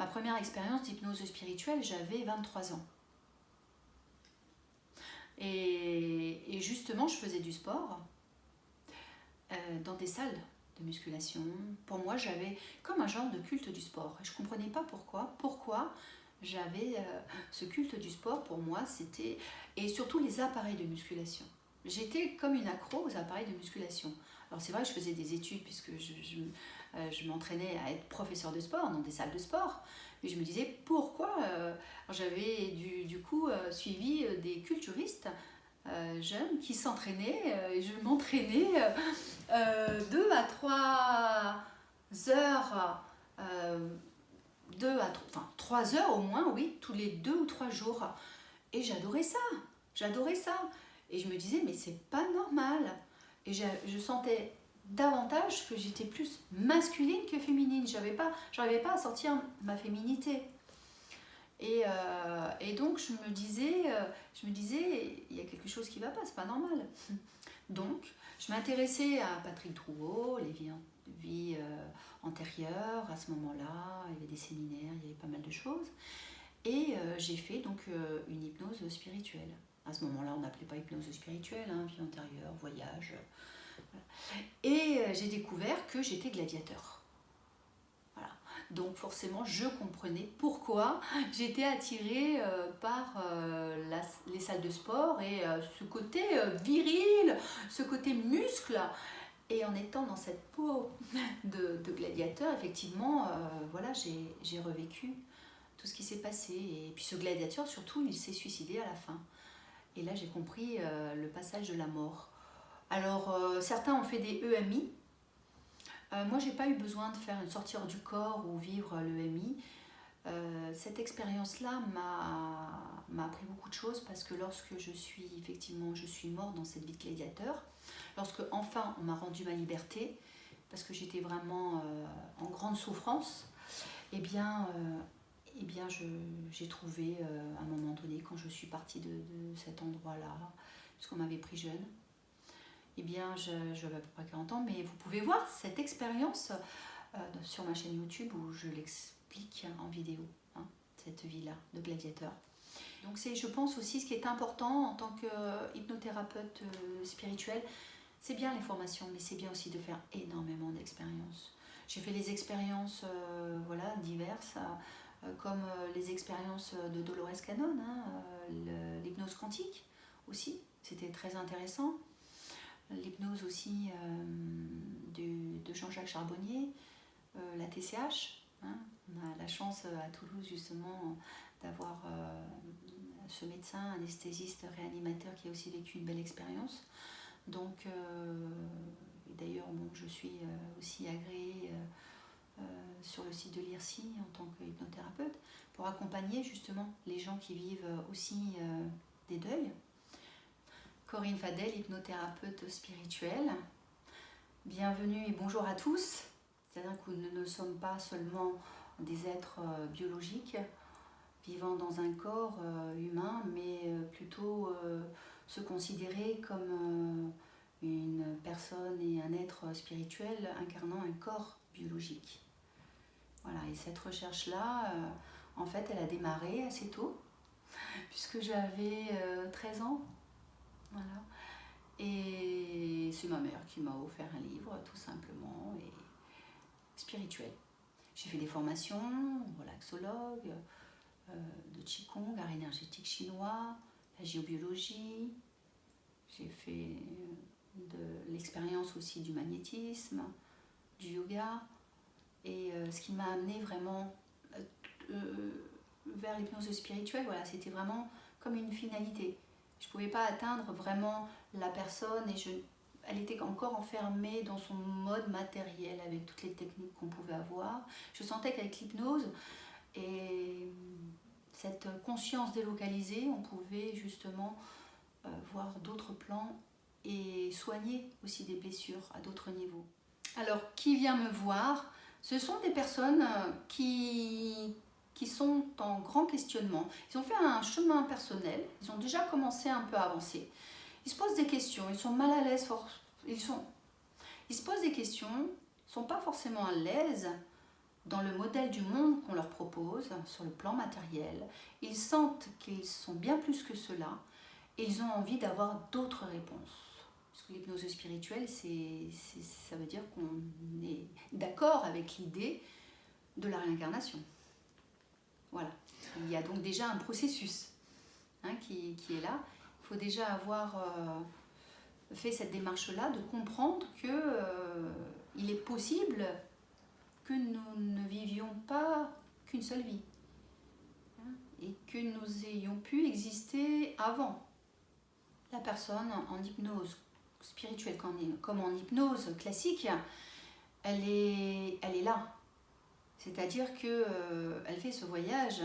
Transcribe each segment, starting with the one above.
Ma première expérience d'hypnose spirituelle, j'avais 23 ans. Et justement, je faisais du sport dans des salles de musculation. Pour moi, j'avais comme un genre de culte du sport. Et je ne comprenais pas pourquoi j'avais ce culte du sport. Pour moi, c'était... Et surtout les appareils de musculation. J'étais comme une accro aux appareils de musculation. Alors c'est vrai que je faisais des études puisque je m'entraînais à être professeur de sport dans des salles de sport. Mais je me disais pourquoi j'avais du coup suivi des culturistes jeunes qui s'entraînaient et je m'entraînais 2 à 3 heures, 3 heures au moins, oui, tous les 2 ou 3 jours. Et j'adorais ça. Et je me disais, mais c'est pas normal. Et je sentais davantage que j'étais plus masculine que féminine. J'arrivais pas à sortir ma féminité. Et donc je me disais, il y a quelque chose qui va pas, c'est pas normal. Donc je m'intéressais à Patrick Drouot, les vies antérieures. À ce moment-là, il y avait des séminaires, il y avait pas mal de choses. Et j'ai fait donc une hypnose spirituelle. À ce moment-là, on n'appelait pas hypnose spirituelle, hein, vie antérieure, voyage. Et j'ai découvert que j'étais gladiateur. Voilà. Donc forcément, je comprenais pourquoi j'étais attirée par les salles de sport et ce côté viril, ce côté muscle. Et en étant dans cette peau de gladiateur, effectivement, voilà, j'ai revécu tout ce qui s'est passé. Et puis ce gladiateur, surtout, il s'est suicidé à la fin. Et là, j'ai compris le passage de la mort. Alors, certains ont fait des EMI. Moi, j'ai pas eu besoin de faire une sortie hors du corps ou vivre l'EMI. Cette expérience-là m'a appris beaucoup de choses parce que lorsque je suis morte dans cette vie de gladiateur, lorsque enfin on m'a rendu ma liberté, parce que j'étais vraiment en grande souffrance, j'ai trouvé à un moment donné, quand je suis partie de cet endroit-là, puisqu'on m'avait pris jeune, j'avais à peu près 40 ans, mais vous pouvez voir cette expérience sur ma chaîne YouTube où je l'explique en vidéo, hein, cette vie-là de gladiateur. Donc c'est, je pense aussi, ce qui est important en tant qu'hypnothérapeute spirituel, c'est bien les formations, mais c'est bien aussi de faire énormément d'expériences. J'ai fait les expériences diverses, comme les expériences de Dolores Cannon, hein, l'hypnose quantique aussi, c'était très intéressant. L'hypnose aussi de Jean-Jacques Charbonnier, la TCH. Hein. On a la chance à Toulouse justement d'avoir ce médecin anesthésiste réanimateur qui a aussi vécu une belle expérience. Donc, d'ailleurs, je suis aussi agréée sur le site de l'IRSI en tant qu'hypnothérapeute pour accompagner justement les gens qui vivent aussi des deuils. Corinne Fadel, hypnothérapeute spirituelle. Bienvenue et bonjour à tous. C'est-à-dire que nous ne sommes pas seulement des êtres biologiques vivant dans un corps humain, mais plutôt se considérer comme une personne et un être spirituel incarnant un corps biologique. Voilà, et cette recherche-là, en fait, elle a démarré assez tôt, puisque j'avais 13 ans. Voilà. Et c'est ma mère qui m'a offert un livre, tout simplement, et spirituel. J'ai fait des formations, relaxologue, de Qigong, art énergétique chinois, la géobiologie. J'ai fait de l'expérience aussi du magnétisme, du yoga. Et ce qui m'a amené vraiment vers l'hypnose spirituelle, voilà, c'était vraiment comme une finalité. Je ne pouvais pas atteindre vraiment la personne et elle était encore enfermée dans son mode matériel avec toutes les techniques qu'on pouvait avoir. Je sentais qu'avec l'hypnose et cette conscience délocalisée, on pouvait justement voir d'autres plans et soigner aussi des blessures à d'autres niveaux. Alors, qui vient me voir? Ce sont des personnes qui sont en grand questionnement. Ils ont fait un chemin personnel, ils ont déjà commencé un peu à avancer. Ils se posent des questions, ils sont mal à l'aise, ils se posent des questions, ils ne sont pas forcément à l'aise dans le modèle du monde qu'on leur propose. choses sur le plan matériel. Ils sentent qu'ils sont bien plus que cela et ils ont envie d'avoir d'autres réponses. Parce que l'hypnose spirituelle, ça veut dire qu'on est d'accord avec l'idée de la réincarnation. Voilà. Il y a donc déjà un processus qui est là. Il faut déjà avoir fait cette démarche-là, de comprendre qu'il est possible que nous ne vivions pas qu'une seule vie et que nous ayons pu exister avant. La personne en hypnose spirituelle comme en hypnose classique, elle est là. C'est-à-dire qu'elle fait ce voyage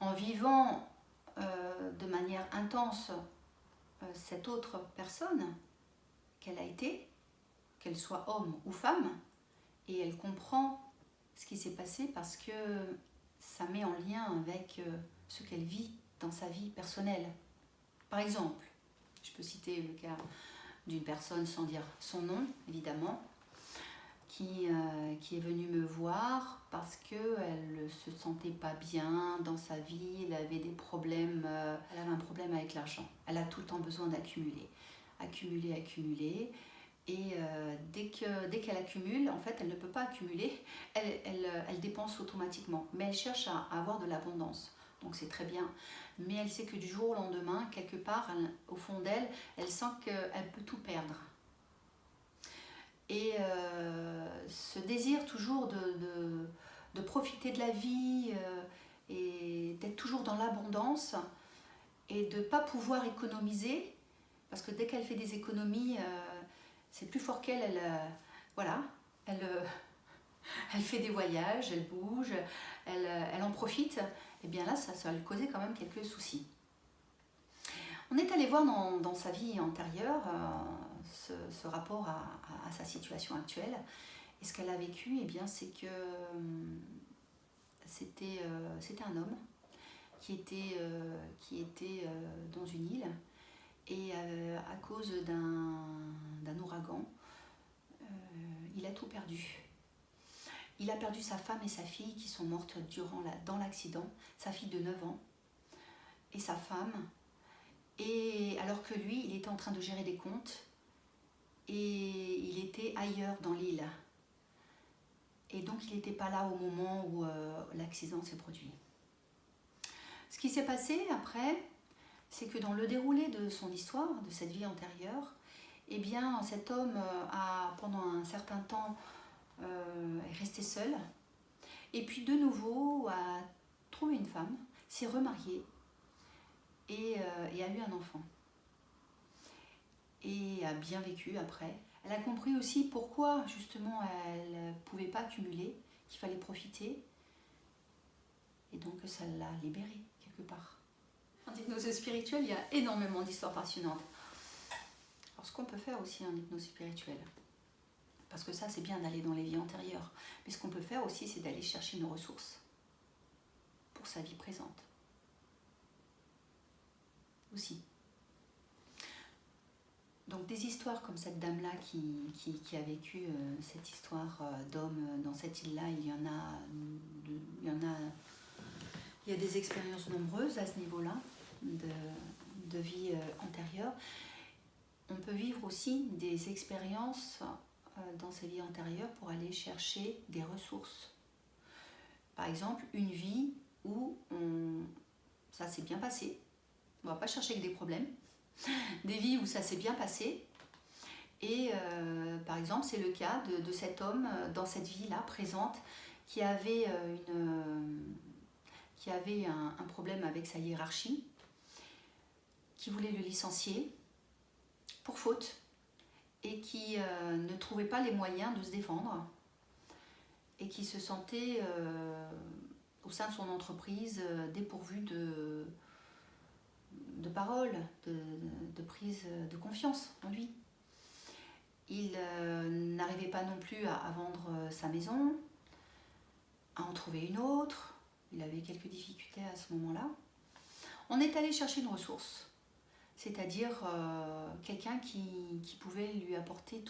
en vivant de manière intense cette autre personne qu'elle a été, qu'elle soit homme ou femme, et elle comprend ce qui s'est passé parce que ça met en lien avec ce qu'elle vit dans sa vie personnelle. Par exemple, je peux citer le cas d'une personne sans dire son nom, évidemment, qui est venue me voir parce qu'elle ne se sentait pas bien dans sa vie, elle avait des problèmes, elle avait un problème avec l'argent. Elle a tout le temps besoin d'accumuler, accumuler. Et dès qu'elle accumule, en fait, elle ne peut pas accumuler, elle dépense automatiquement. Mais elle cherche à avoir de l'abondance, donc c'est très bien. Mais elle sait que du jour au lendemain, quelque part, au fond d'elle, elle sent qu'elle peut tout perdre. Et ce désir toujours de profiter de la vie et d'être toujours dans l'abondance et de ne pas pouvoir économiser, parce que dès qu'elle fait des économies, c'est plus fort qu'elle, elle fait des voyages, elle bouge, elle en profite, et bien là, ça va lui causer quand même quelques soucis. On est allé voir dans sa vie antérieure ce rapport à sa situation actuelle. Et ce qu'elle a vécu, eh bien, c'est que c'était un homme qui était dans une île et à cause d'un ouragan, il a tout perdu. Il a perdu sa femme et sa fille qui sont mortes dans l'accident, sa fille de 9 ans et sa femme. Et alors que lui, il était en train de gérer des comptes et il était ailleurs dans l'île. Et donc il n'était pas là au moment où l'accident s'est produit. Ce qui s'est passé après, c'est que dans le déroulé de son histoire, de cette vie antérieure, eh bien cet homme a pendant un certain temps est resté seul. Et puis de nouveau a trouvé une femme, s'est remarié et a eu un enfant. Et a bien vécu après. Elle a compris aussi pourquoi justement elle ne pouvait pas accumuler, qu'il fallait profiter. Et donc ça l'a libérée quelque part. En hypnose spirituelle, il y a énormément d'histoires passionnantes. Alors ce qu'on peut faire aussi en hypnose spirituelle, parce que ça c'est bien d'aller dans les vies antérieures, mais ce qu'on peut faire aussi c'est d'aller chercher nos ressources pour sa vie présente. Aussi. Donc des histoires comme cette dame-là qui a vécu cette histoire d'homme dans cette île-là, il y a des expériences nombreuses à ce niveau-là de vie antérieure. On peut vivre aussi des expériences dans ces vies antérieures pour aller chercher des ressources. Par exemple, une vie où ça s'est bien passé, on ne va pas chercher que des problèmes, des vies où ça s'est bien passé. Et par exemple, c'est le cas de cet homme dans cette vie-là présente qui avait un problème avec sa hiérarchie, qui voulait le licencier pour faute et qui ne trouvait pas les moyens de se défendre et qui se sentait au sein de son entreprise dépourvu de parole, de prise de confiance en lui. Il n'arrivait pas non plus à vendre sa maison, à en trouver une autre. Il avait quelques difficultés à ce moment-là. On est allé chercher une ressource, c'est-à-dire quelqu'un qui pouvait lui apporter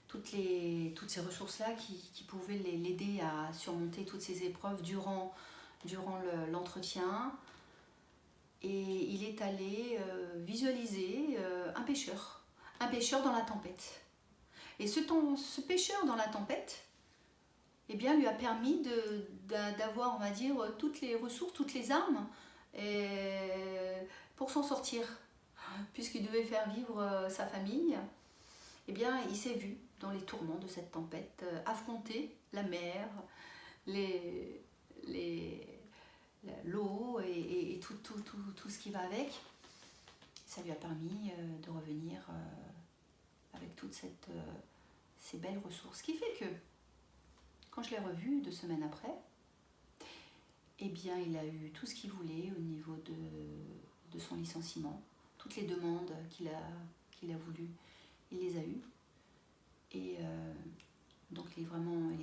toutes toutes ces ressources-là qui pouvaient l'aider à surmonter toutes ces épreuves durant l'entretien. Et il est allé visualiser un pêcheur dans la tempête. Et ce pêcheur dans la tempête, eh bien, lui a permis d'avoir, on va dire, toutes les ressources, toutes les armes pour s'en sortir. Puisqu'il devait faire vivre sa famille, eh bien, il s'est vu dans les tourments de cette tempête, affronter la mer, l'eau et tout ce qui va avec. Ça lui a permis de revenir avec toutes ces belles ressources. Ce qui fait que, quand je l'ai revu 2 semaines après, eh bien, il a eu tout ce qu'il voulait au niveau de son licenciement. Toutes les demandes qu'il a voulu, il les a eues. Et donc il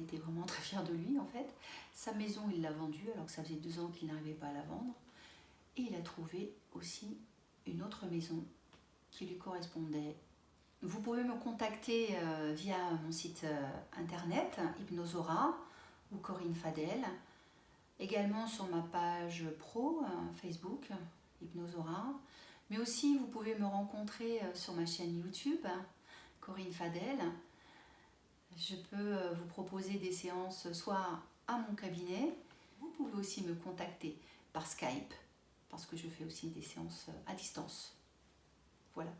était vraiment très fier de lui en fait. Sa maison, il l'a vendue alors que ça faisait 2 ans qu'il n'arrivait pas à la vendre. Et il a trouvé aussi une autre maison qui lui correspondait. Vous pouvez me contacter via mon site internet Hypnosora ou Corinne Fadel. Également sur ma page pro Facebook Hypnosora. Mais aussi vous pouvez me rencontrer sur ma chaîne YouTube Corinne Fadel. Je peux vous proposer des séances soit à mon cabinet. Vous pouvez aussi me contacter par Skype parce que je fais aussi des séances à distance. Voilà.